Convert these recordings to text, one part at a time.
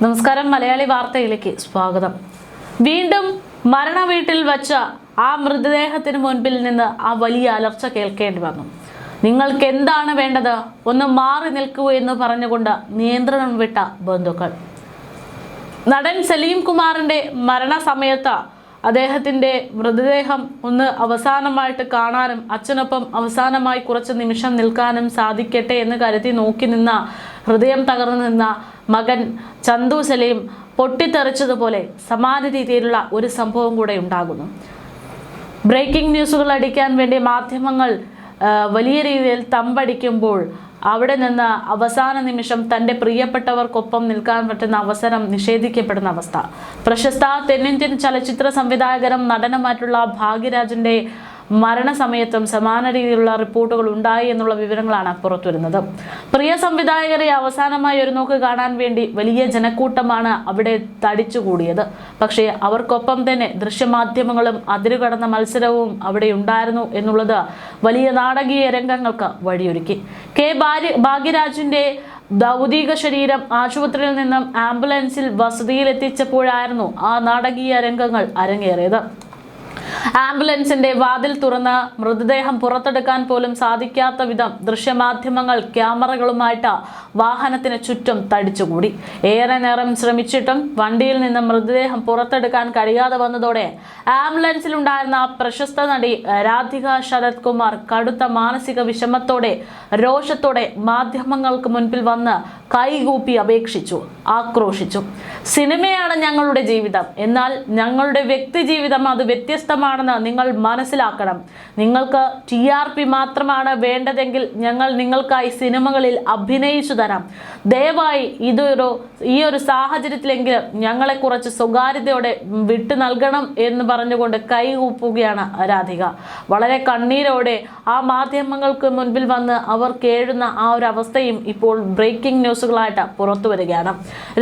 നമസ്കാരം മലയാളി വാർത്തയിലേക്ക് സ്വാഗതം. വീണ്ടും മരണ വീട്ടിൽ വച്ച ആ മൃതദേഹത്തിന് മുൻപിൽ നിന്ന് ആ വലിയ അലർച്ച കേൾക്കേണ്ടി വന്നു. നിങ്ങൾക്ക് എന്താണ് വേണ്ടത്, ഒന്ന് മാറി നിൽക്കൂ എന്ന് പറഞ്ഞുകൊണ്ട് നിയന്ത്രണം വിട്ട ബന്ധുക്കൾ. നടൻ സലീം കുമാറിന്റെ മരണസമയത്ത് അദ്ദേഹത്തിന്റെ മൃതദേഹം ഒന്ന് അവസാനമായിട്ട് കാണാനും അച്ഛനൊപ്പം അവസാനമായി കുറച്ച് നിമിഷം നിൽക്കാനും സാധിക്കട്ടെ എന്ന് കരുതി നോക്കി നിന്ന, ഹൃദയം തകർന്നു നിന്ന മകൻ ചന്തു സലീം പൊട്ടിത്തെറിച്ചതുപോലെ സമാന രീതിയിലുള്ള ഒരു സംഭവം കൂടെ ഉണ്ടാകുന്നു. ബ്രേക്കിംഗ് ന്യൂസുകൾ അടിക്കാൻ വേണ്ടി മാധ്യമങ്ങൾ വലിയ രീതിയിൽ തമ്പടിക്കുമ്പോൾ അവിടെ നിന്ന് അവസാന നിമിഷം തൻ്റെ പ്രിയപ്പെട്ടവർക്കൊപ്പം നിൽക്കാൻ പറ്റുന്ന അവസരം നിഷേധിക്കപ്പെടുന്ന അവസ്ഥ. പ്രശസ്ത തെന്നിന്ത്യൻ ചലച്ചിത്ര സംവിധായകരും നടനുമായിട്ടുള്ള ഭാഗ്യരാജിൻ്റെ മരണസമയത്തും സമാന രീതിയിലുള്ള റിപ്പോർട്ടുകൾ ഉണ്ടായി എന്നുള്ള വിവരങ്ങളാണ് പുറത്തുവരുന്നത്. പ്രിയ സംവിധായകരെ അവസാനമായി ഒരു നോക്ക് കാണാൻ വേണ്ടി വലിയ ജനക്കൂട്ടമാണ് അവിടെ തടിച്ചുകൂടിയത്. പക്ഷേ അവർക്കൊപ്പം തന്നെ ദൃശ്യമാധ്യമങ്ങളും അതിരുകടന്ന മത്സരവും അവിടെ ഉണ്ടായിരുന്നു എന്നുള്ളത് വലിയ നാടകീയ രംഗങ്ങൾക്ക് വഴിയൊരുക്കി. ഭാഗ്യരാജിന്റെ ഭൗതിക ശരീരം ആശുപത്രിയിൽ നിന്നും ആംബുലൻസിൽ വസതിയിൽ എത്തിച്ചപ്പോഴായിരുന്നു ആ നാടകീയ രംഗങ്ങൾ അരങ്ങേറിയത്. ആംബുലൻസിന്റെ വാതിൽ തുറന്ന് മൃതദേഹം പുറത്തെടുക്കാൻ പോലും സാധിക്കാത്ത വിധം ദൃശ്യമാധ്യമങ്ങൾ ക്യാമറകളുമായിട്ട് വാഹനത്തിന് ചുറ്റും തടിച്ചുകൂടി. ഏറെ നേരം ശ്രമിച്ചിട്ടും വണ്ടിയിൽ നിന്ന് മൃതദേഹം പുറത്തെടുക്കാൻ കഴിയാതെ വന്നതോടെ ആംബുലൻസിലുണ്ടായിരുന്ന പ്രശസ്ത നടി രാധിക ശരത് കുമാർ കടുത്ത മാനസിക വിഷമത്തോടെ രോഷത്തോടെ മാധ്യമങ്ങൾക്ക് മുൻപിൽ വന്ന് കൈകൂപ്പി അപേക്ഷിച്ചു, ആക്രോശിച്ചു. സിനിമയാണ് ഞങ്ങളുടെ ജീവിതം, എന്നാൽ ഞങ്ങളുടെ വ്യക്തി ജീവിതം അത് വ്യത്യസ്തമാണെന്ന് നിങ്ങൾ മനസ്സിലാക്കണം. നിങ്ങൾക്ക് TRP മാത്രമാണ് വേണ്ടതെങ്കിൽ ഞങ്ങൾ നിങ്ങൾക്കായി സിനിമകളിൽ അഭിനയിച്ചു തരാം. ദയവായി ഈ ഒരു സാഹചര്യത്തിലെങ്കിലും ഞങ്ങളെ കുറച്ച് സ്വകാര്യതയോടെ വിട്ടു നൽകണം എന്ന് പറഞ്ഞുകൊണ്ട് കൈകൂപ്പുകയാണ് രാധിക. വളരെ കണ്ണീരോടെ ആ മാധ്യമങ്ങൾക്ക് മുൻപിൽ വന്ന് അവർ കേഴുന്ന ആ ഒരു അവസ്ഥയും ഇപ്പോൾ ബ്രേക്കിംഗ് ന്യൂസുകളായിട്ട് പുറത്തു വരികയാണ്.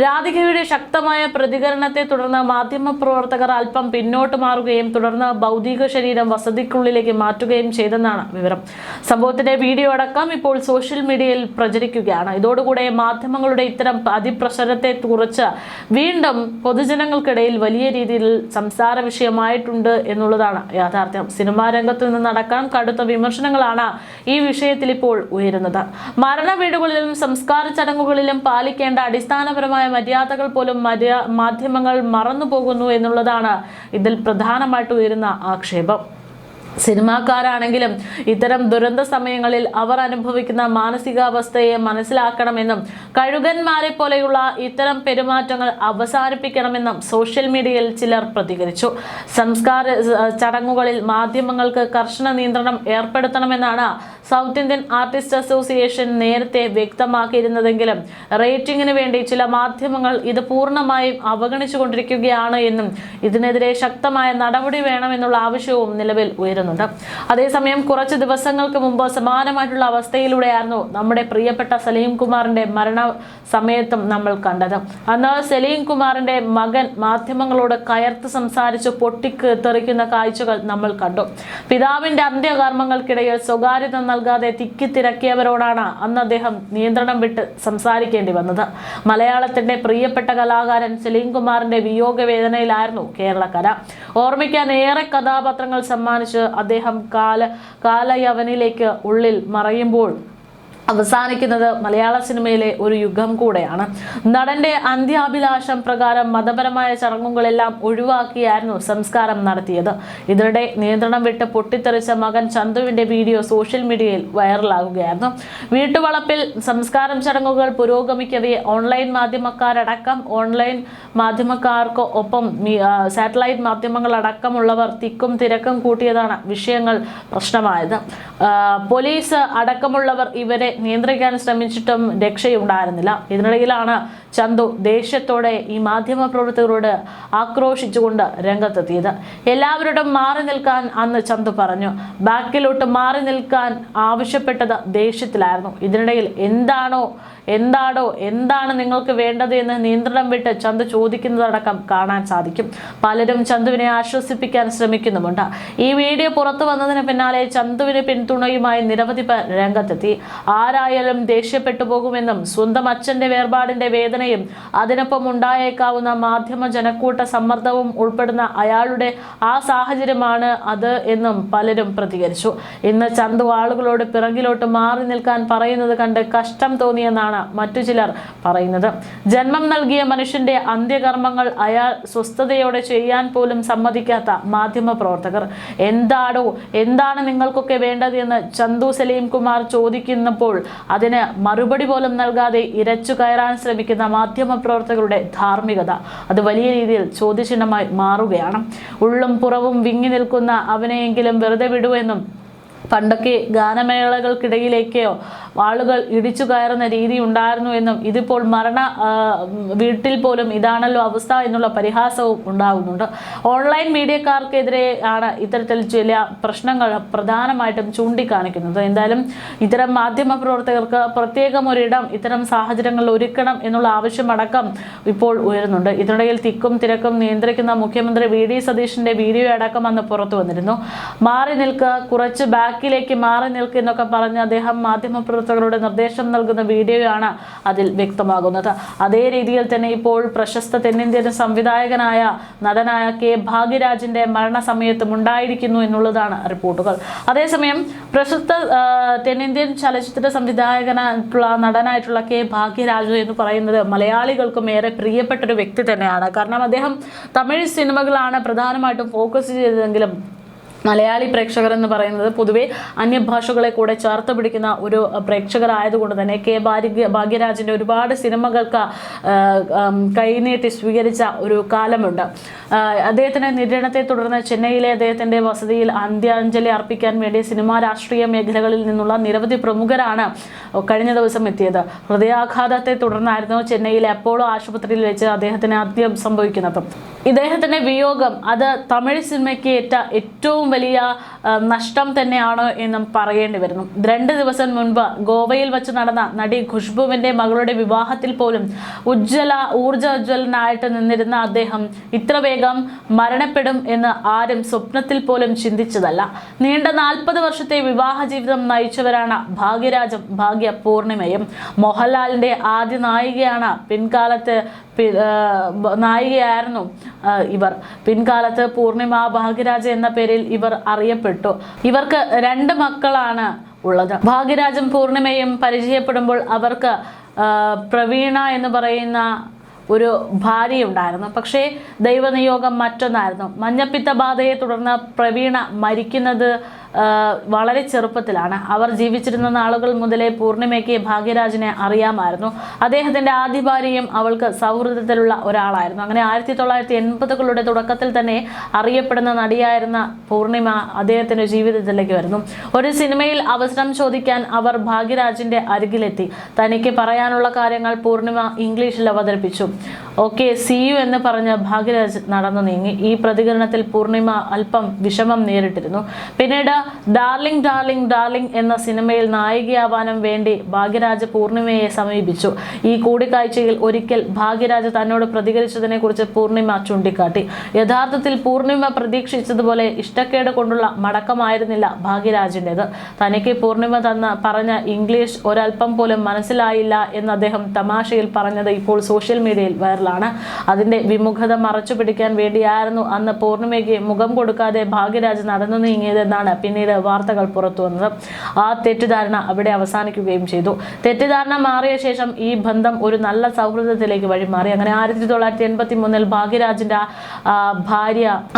രാധികയുടെ ശക്തമായ പ്രതികരണത്തെ തുടർന്ന് മാധ്യമപ്രവർത്തകർ അല്പം പിന്നോട്ട് മാറുകയും തുടർന്ന് ഭൗതിക ശരീരം വസതിക്കുള്ളിലേക്ക് മാറ്റുകയും ചെയ്തെന്നാണ് വിവരം. സംഭവത്തിന്റെ വീഡിയോ അടക്കം ഇപ്പോൾ സോഷ്യൽ മീഡിയയിൽ പ്രചരിക്കുകയാണ്. ഇതോടുകൂടെ മാധ്യമങ്ങളുടെ ഇത്തരം അതിപ്രസരത്തെ കുറിച്ച് വീണ്ടും പൊതുജനങ്ങൾക്കിടയിൽ വലിയ രീതിയിൽ സംസാര വിഷയമായിട്ടുണ്ട് എന്നുള്ളതാണ് യാഥാർത്ഥ്യം. സിനിമാ രംഗത്ത് നിന്നടക്കം കടുത്ത വിമർശനങ്ങളാണ് ഈ വിഷയത്തിൽ ഇപ്പോൾ ഉയരുന്നത്. മരണ വീടുകളിലും സംസ്കാര ചടങ്ങുകളിലും പാലിക്കേണ്ട അടിസ്ഥാനപരമായ മര്യാദകൾ പോലും മാധ്യമങ്ങൾ മറന്നുപോകുന്നു എന്നുള്ളതാണ് ഇതിൽ പ്രധാനമായിട്ട് ഉയരുന്ന ആക്ഷേപം. സിനിമാക്കാരാണെങ്കിലും ഇത്തരം ദുരന്ത സമയങ്ങളിൽ അവർ അനുഭവിക്കുന്ന മാനസികാവസ്ഥയെ മനസ്സിലാക്കണമെന്നും കഴുകന്മാരെ പോലെയുള്ള ഇത്തരം പെരുമാറ്റങ്ങൾ അവസാനിപ്പിക്കണമെന്നും സോഷ്യൽ മീഡിയയിൽ ചിലർ പ്രതികരിച്ചു. സംസ്കാര ചടങ്ങുകളിൽ മാധ്യമങ്ങൾക്ക് കർശന നിയന്ത്രണം ഏർപ്പെടുത്തണമെന്നാണ് സൗത്ത് ഇന്ത്യൻ ആർട്ടിസ്റ്റ് അസോസിയേഷൻ നേരത്തെ വ്യക്തമാക്കിയിരുന്നതെങ്കിലും റേറ്റിംഗിന് വേണ്ടി ചില മാധ്യമങ്ങൾ ഇത് പൂർണ്ണമായും അവഗണിച്ചുകൊണ്ടിരിക്കുകയാണ് എന്നും ഇതിനെതിരെ ശക്തമായ നടപടി വേണമെന്നുള്ള ആവശ്യവും നിലവിൽ ഉയരുന്നു. അതേസമയം കുറച്ച് ദിവസങ്ങൾക്ക് മുമ്പ് സമാനമായിട്ടുള്ള അവസ്ഥയിലൂടെയായിരുന്നു നമ്മുടെ പ്രിയപ്പെട്ട സലീം കുമാറിന്റെ മരണ സമയത്തും നമ്മൾ കണ്ടത്. അന്ന് സലീം കുമാറിന്റെ മകൻ മാധ്യമങ്ങളോട് കയർത്ത് സംസാരിച്ച് പൊട്ടിത്തെറിക്കുന്ന കാഴ്ചകൾ നമ്മൾ കണ്ടു. പിതാവിന്റെ അന്ത്യകർമ്മങ്ങൾക്കിടയിൽ സ്വകാര്യത നൽകാതെ തിക്കിത്തിരക്കിയവരോടാണ് അന്ന് അദ്ദേഹം നിയന്ത്രണം വിട്ട് സംസാരിക്കേണ്ടി വന്നത്. മലയാളത്തിന്റെ പ്രിയപ്പെട്ട കലാകാരൻ സലീം കുമാറിന്റെ വിയോഗ വേദനയിലായിരുന്നു കേരളക്കര. ഓർമ്മിക്കാൻ ഏറെ കഥാപാത്രങ്ങൾ സമ്മാനിച്ച് അദ്ദേഹം കാലയവനിലേക്ക് ഉള്ളിൽ മറയുമ്പോൾ അവസാനിക്കുന്നത് മലയാള സിനിമയിലെ ഒരു യുഗം കൂടെയാണ്. നടന്റെ അന്ത്യാഭിലാഷം പ്രകാരം മതപരമായ ചടങ്ങുകളെല്ലാം ഒഴിവാക്കിയായിരുന്നു സംസ്കാരം നടത്തിയത്. ഇതിനിടെ നിയന്ത്രണം വിട്ട് പൊട്ടിത്തെറിച്ച മകൻ ചന്തുവിന്റെ വീഡിയോ സോഷ്യൽ മീഡിയയിൽ വൈറലാകുകയായിരുന്നു. വീട്ടുവളപ്പിൽ സംസ്കാരം ചടങ്ങുകൾ പുരോഗമിക്കവേ ഓൺലൈൻ മാധ്യമക്കാർക്ക് ഒപ്പം സാറ്റലൈറ്റ് മാധ്യമങ്ങളടക്കമുള്ളവർ തിക്കും തിരക്കും കൂട്ടിയതാണ് വിഷയങ്ങൾ പ്രശ്നമായത്. പോലീസ് അടക്കമുള്ളവർ ഇവരെ നിയന്ത്രിക്കാൻ ശ്രമിച്ചിട്ടും രക്ഷയുണ്ടായിരുന്നില്ല. ഇതിനിടയിലാണ് ചന്തു ദേഷ്യത്തോടെ ഈ മാധ്യമ പ്രവർത്തകരോട് ആക്രോശിച്ചുകൊണ്ട് രംഗത്തെത്തിയത്. എല്ലാവരോടും മാറി നിൽക്കാൻ അന്ന് ചന്തു പറഞ്ഞു. ബാക്കിലോട്ട് മാറി നിൽക്കാൻ ആവശ്യപ്പെട്ടത് ദേഷ്യത്തിലായിരുന്നു. ഇതിനിടയിൽ എന്താണ് നിങ്ങൾക്ക് വേണ്ടത് എന്ന് നിയന്ത്രണം വിട്ട് ചന്തു ചോദിക്കുന്നതടക്കം കാണാൻ സാധിക്കും. പലരും ചന്തുവിനെ ആശ്വസിപ്പിക്കാൻ ശ്രമിക്കുന്നുമുണ്ട്. ഈ വീഡിയോ പുറത്തു വന്നതിന് പിന്നാലെ ചന്തുവിന് പിന്തുണയുമായി നിരവധി പേർ രംഗത്തെത്തി. ആരായാലും ദേഷ്യപ്പെട്ടു പോകുമെന്നും സ്വന്തം അച്ഛന്റെ വേർപാടിന്റെ വേദന വേദനയും അതിനൊപ്പം ഉണ്ടായേക്കാവുന്ന മാധ്യമ ജനക്കൂട്ട സമ്മർദ്ദവും ഉൾപ്പെടുന്ന അയാളുടെ ആ സാഹചര്യമാണ് അത് എന്നും പലരും പ്രതികരിച്ചു. ഇന്ന് ചന്തു ആളുകളോട് പിറകിലോട്ട് മാറി നിൽക്കാൻ പറയുന്നത് കണ്ട് കഷ്ടം തോന്നിയെന്നാണ് മറ്റു ചിലർ പറയുന്നത്. ജന്മം നൽകിയ മനുഷ്യന്റെ അന്ത്യകർമ്മങ്ങൾ അയാൾ സ്വസ്ഥതയോടെ ചെയ്യാൻ പോലും സമ്മതിക്കാത്ത മാധ്യമ പ്രവർത്തകർ. എന്താണ് നിങ്ങൾക്കൊക്കെ വേണ്ടത് എന്ന് ചന്തു സലീം കുമാർ ചോദിക്കുന്നപ്പോൾ അതിന് മറുപടി പോലും നൽകാതെ ഇരച്ചു കയറാൻ ശ്രമിക്കുന്ന മാധ്യമ പ്രവർത്തകരുടെ ധാർമ്മികത അത് വലിയ രീതിയിൽ ചോദ്യചിഹ്നമായി മാറുകയാണ്. ഉള്ളും പുറവും വിങ്ങി നിൽക്കുന്ന അവനെയെങ്കിലും വെറുതെ വിടുവെന്നും പണ്ടൊക്കെ ഗാനമേളകൾക്കിടയിലേക്കോ ആളുകൾ ഇടിച്ചു കയറുന്ന രീതി ഉണ്ടായിരുന്നു എന്നും ഇതിപ്പോൾ മരണ വീട്ടിൽ പോലും ഇതാണല്ലോ അവസ്ഥ എന്നുള്ള പരിഹാസവും ഉണ്ടാകുന്നുണ്ട്. ഓൺലൈൻ മീഡിയക്കാർക്കെതിരെ ആണ് ഇത്തരത്തിൽ ചില പ്രശ്നങ്ങൾ പ്രധാനമായിട്ടും ചൂണ്ടിക്കാണിക്കുന്നത്. എന്തായാലും ഇത്തരം മാധ്യമ പ്രവർത്തകർക്ക് പ്രത്യേകം ഒരിടം ഇത്തരം സാഹചര്യങ്ങളിൽ ഒരുക്കണം എന്നുള്ള ആവശ്യമടക്കം ഇപ്പോൾ ഉയരുന്നുണ്ട്. ഇതിനിടയിൽ തിക്കും തിരക്കും നിയന്ത്രിക്കുന്ന മുഖ്യമന്ത്രി വി.ഡി. സതീശന്റെ വീഡിയോ അടക്കം അന്ന് പുറത്തു വന്നിരുന്നു. മാറി നിൽക്കുക, കുറച്ച് ബാക്കിലേക്ക് മാറി നിൽക്കുക എന്നൊക്കെ പറഞ്ഞ് അദ്ദേഹം മാധ്യമപ്രവർത്തകരോട് നിർദ്ദേശം നൽകുന്ന വീഡിയോയാണ് അതിൽ വ്യക്തമാകുന്നത്. അതേ രീതിയിൽ തന്നെ ഇപ്പോൾ പ്രശസ്ത തെന്നിന്ത്യൻ സംവിധായകനായ നടനായ കെ ഭാഗ്യരാജിന്റെ മരണസമയത്തും ഉണ്ടായിരിക്കുന്നു എന്നുള്ളതാണ് റിപ്പോർട്ടുകൾ. അതേസമയം പ്രശസ്ത തെന്നിന്ത്യൻ ചലച്ചിത്ര സംവിധായകനായിട്ടുള്ള നടനായിട്ടുള്ള കെ ഭാഗ്യരാജ് എന്ന് പറയുന്നത് മലയാളികൾക്കും ഏറെ പ്രിയപ്പെട്ട ഒരു വ്യക്തി തന്നെയാണ്. കാരണം അദ്ദേഹം തമിഴ് സിനിമകളാണ് പ്രധാനമായിട്ടും ഫോക്കസ് ചെയ്തതെങ്കിലും മലയാളി പ്രേക്ഷകർ എന്ന് പറയുന്നത് പൊതുവെ അന്യഭാഷകളെ കൂടെ ചേർത്ത് പിടിക്കുന്ന ഒരു പ്രേക്ഷകരായതുകൊണ്ട് തന്നെ കെ ഭാഗ്യരാജിൻ്റെ ഒരുപാട് സിനിമകൾക്ക് കൈനീട്ടി സ്വീകരിച്ച ഒരു കാലമുണ്ട്. അദ്ദേഹത്തിൻ്റെ നിര്യാണത്തെ തുടർന്ന് ചെന്നൈയിലെ അദ്ദേഹത്തിൻ്റെ വസതിയിൽ അന്ത്യാഞ്ജലി അർപ്പിക്കാൻ വേണ്ടി സിനിമാ രാഷ്ട്രീയ മേഖലകളിൽ നിന്നുള്ള നിരവധി പ്രമുഖരാണ് കഴിഞ്ഞ ദിവസം എത്തിയത്. ഹൃദയാഘാതത്തെ തുടർന്നായിരുന്നു ചെന്നൈയിലെ അപ്പോളോ ആശുപത്രിയിൽ വെച്ച് അദ്ദേഹത്തിന് അന്ത്യം സംഭവിക്കുന്നത്. ഇദ്ദേഹത്തിൻ്റെ വിയോഗം അത് തമിഴ് സിനിമയ്ക്ക് ഏറ്റ ഏറ്റവും വലിയ നഷ്ടം തന്നെയാണ് എന്നും പറയേണ്ടി വരുന്നു. 2 ദിവസം മുൻപ് ഗോവയിൽ വെച്ച് നടന്ന നടി ഖുഷ്ബുവിൻ്റെ മകളുടെ വിവാഹത്തിൽ പോലും ഊർജ്ജോജ്വലനായിട്ട് നിന്നിരുന്ന അദ്ദേഹം ഇത്ര വേഗം മരണപ്പെടും എന്ന് ആരും സ്വപ്നത്തിൽ പോലും ചിന്തിച്ചതല്ല. നീണ്ട 40 വർഷത്തെ വിവാഹ ജീവിതം നയിച്ചവരാണ് ഭാഗ്യരാജും ഭാഗ്യ പൂർണിമയും. മോഹൻലാലിൻ്റെ ആദ്യ നായികയാണ് നായികയായിരുന്നു ഇവർ. പിൻകാലത്ത് പൂർണിമ ഭാഗ്യരാജ് എന്ന പേരിൽ ഇവർ അറിയപ്പെട്ടു. ഇവർക്ക് 2 മക്കളാണ് ഉള്ളത്. ഭാഗ്യരാജും പൂർണിമയും പരിചയപ്പെടുമ്പോൾ അവർക്ക് പ്രവീണ എന്ന് പറയുന്ന ഒരു ഭാര്യയുണ്ടായിരുന്നു. പക്ഷേ ദൈവനിയോഗം മറ്റൊന്നായിരുന്നു. മഞ്ഞപ്പിത്ത ബാധയെ തുടർന്ന് പ്രവീണ മരിക്കുന്നത് വളരെ ചെറുപ്പത്തിലാണ്. അവർ ജീവിച്ചിരുന്ന നാളുകൾ മുതലേ പൂർണിമയ്ക്ക് ഭാഗ്യരാജിനെ അറിയാമായിരുന്നു. അദ്ദേഹത്തിൻ്റെ ആദ്യ ഭാര്യയും അവൾക്ക് സൗഹൃദത്തിലുള്ള ഒരാളായിരുന്നു. അങ്ങനെ 1980കളുടെ തുടക്കത്തിൽ തന്നെ അറിയപ്പെടുന്ന നടിയായിരുന്ന പൂർണിമ അദ്ദേഹത്തിൻ്റെ ജീവിതത്തിലേക്ക് വരുന്നു. ഒരു സിനിമയിൽ അവസരം ചോദിക്കാൻ അവർ ഭാഗ്യരാജിൻ്റെ അരികിലെത്തി. തനിക്ക് പറയാനുള്ള കാര്യങ്ങൾ പൂർണിമ ഇംഗ്ലീഷിൽ അവതരിപ്പിച്ചു. ഓക്കെ, സി യു എന്ന് പറഞ്ഞ് ഭാഗ്യരാജ് നടന്നു നീങ്ങി. ഈ പ്രതികരണത്തിൽ പൂർണിമ അല്പം വിഷമം നേരിട്ടിരുന്നു. പിന്നീട് ഡാർലിംഗ് ഡാർലിംഗ് ഡാർലിംഗ് എന്ന സിനിമയിൽ നായികയാവാനും വേണ്ടി ഭാഗ്യരാജ് പൂർണിമയെ സമീപിച്ചു. ഈ കൂടിക്കാഴ്ചയിൽ ഒരിക്കൽ ഭാഗ്യരാജ് തന്നോട് പ്രതികരിച്ചതിനെ കുറിച്ച് പൂർണിമ ചൂണ്ടിക്കാട്ടി. യഥാർത്ഥത്തിൽ പൂർണിമ പ്രതീക്ഷിച്ചതുപോലെ ഇഷ്ടക്കേട് കൊണ്ടുള്ള മടക്കമായിരുന്നില്ല ഭാഗ്യരാജിൻ്റെത്. തനിക്ക് പൂർണിമ പറഞ്ഞ ഇംഗ്ലീഷ് ഒരൽപ്പം പോലും മനസ്സിലായില്ല എന്ന് അദ്ദേഹം തമാശയിൽ പറഞ്ഞത് ഇപ്പോൾ സോഷ്യൽ മീഡിയയിൽ വൈറലാണ്. അതിൻ്റെ വിമുഖത മറച്ചു പിടിക്കാൻ വേണ്ടിയായിരുന്നു അന്ന് പൂർണിമയ്ക്ക് മുഖം കൊടുക്കാതെ ഭാഗ്യരാജ് നടന്നു നീങ്ങിയതെന്നാണ് പിന്നീട് വാർത്തകൾ പുറത്തു വന്നത്. ആ തെറ്റിദ്ധാരണ അവിടെ അവസാനിക്കുകയും ചെയ്തു. തെറ്റിദ്ധാരണ മാറിയ ശേഷം ഈ ബന്ധം ഒരു നല്ല സൗഹൃദത്തിലേക്ക് വഴിമാറി. അങ്ങനെ 1983 ഭാഗ്യരാജിന്റെ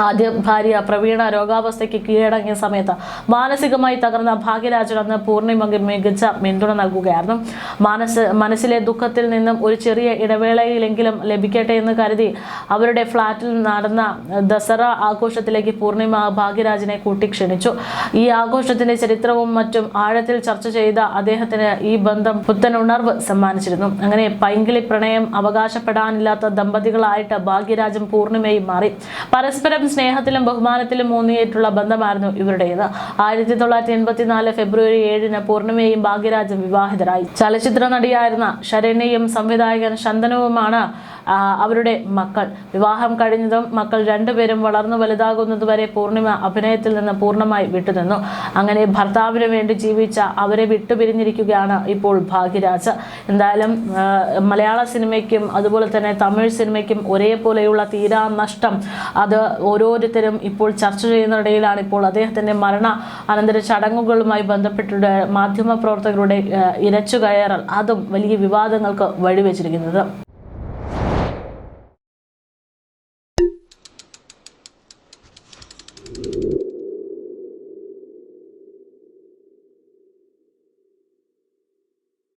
ആദ്യ ഭാര്യ പ്രവീണ രോഗാവസ്ഥയ്ക്ക് കീഴടങ്ങിയ സമയത്ത് മാനസികമായി തകർന്ന ഭാഗ്യരാജൻ അന്ന് പൂർണിമയ്ക്ക് മികച്ച പിന്തുണ നൽകുകയായിരുന്നു. മനസ്സിലെ ദുഃഖത്തിൽ നിന്നും ഒരു ചെറിയ ഇടവേളയിലെങ്കിലും ലഭിക്കട്ടെ എന്ന് കരുതി അവരുടെ ഫ്ളാറ്റിൽ നടന്ന ദസറ ആഘോഷത്തിലേക്ക് പൂർണിമ ഭാഗ്യരാജിനെ കൂട്ടിക്ഷണിച്ചു. ഈ ആഘോഷത്തിന്റെ ചരിത്രവും മറ്റും ആഴത്തിൽ ചർച്ച ചെയ്ത അദ്ദേഹത്തിന് ഈ ബന്ധം പുത്തൻ ഉണർവ് സമ്മാനിച്ചിരുന്നു. അങ്ങനെ പൈങ്കിളി പ്രണയം അവകാശപ്പെടാനില്ലാത്ത ദമ്പതികളായിട്ട് ഭാഗ്യരാജും പൂർണിമയും മാറി. പരസ്പരം സ്നേഹത്തിലും ബഹുമാനത്തിലും ഊന്നിയിട്ടുള്ള ബന്ധമായിരുന്നു ഇവരുടേത്. 1984 ഫെബ്രുവരി 7 പൂർണിമയും ഭാഗ്യരാജും വിവാഹിതരായി. ചലച്ചിത്ര നടിയായിരുന്ന ശരണ്യയും സംവിധായകൻ ശന്തനുവുമാണ് അവരുടെ മക്കൾ വിവാഹം കഴിഞ്ഞതും മക്കൾ രണ്ടുപേരും വളർന്നു വലുതാകുന്നതുവരെ പൂർണിമ അഭിനയത്തിൽ നിന്ന് പൂർണ്ണമായി വിട്ടുനിന്നു. അങ്ങനെ ഭർത്താവിന് വേണ്ടി ജീവിച്ച അവരെ വിട്ടുപിരിഞ്ഞിരിക്കുകയാണ് ഇപ്പോൾ ഭാഗ്യരാജ്. എന്തായാലും മലയാള സിനിമയ്ക്കും അതുപോലെ തന്നെ തമിഴ് സിനിമയ്ക്കും ഒരേപോലെയുള്ള തീരാ നഷ്ടം അത് ഓരോരുത്തരും ഇപ്പോൾ ചർച്ച ചെയ്യുന്നതിനിടയിലാണ് ഇപ്പോൾ അദ്ദേഹത്തിൻ്റെ മരണ അനന്തര ചടങ്ങുകളുമായി ബന്ധപ്പെട്ടിട്ട് മാധ്യമപ്രവർത്തകരുടെ ഇരച്ചുകയറൽ അതും വലിയ വിവാദങ്ങൾക്ക് വഴിവെച്ചിരിക്കുന്നത്.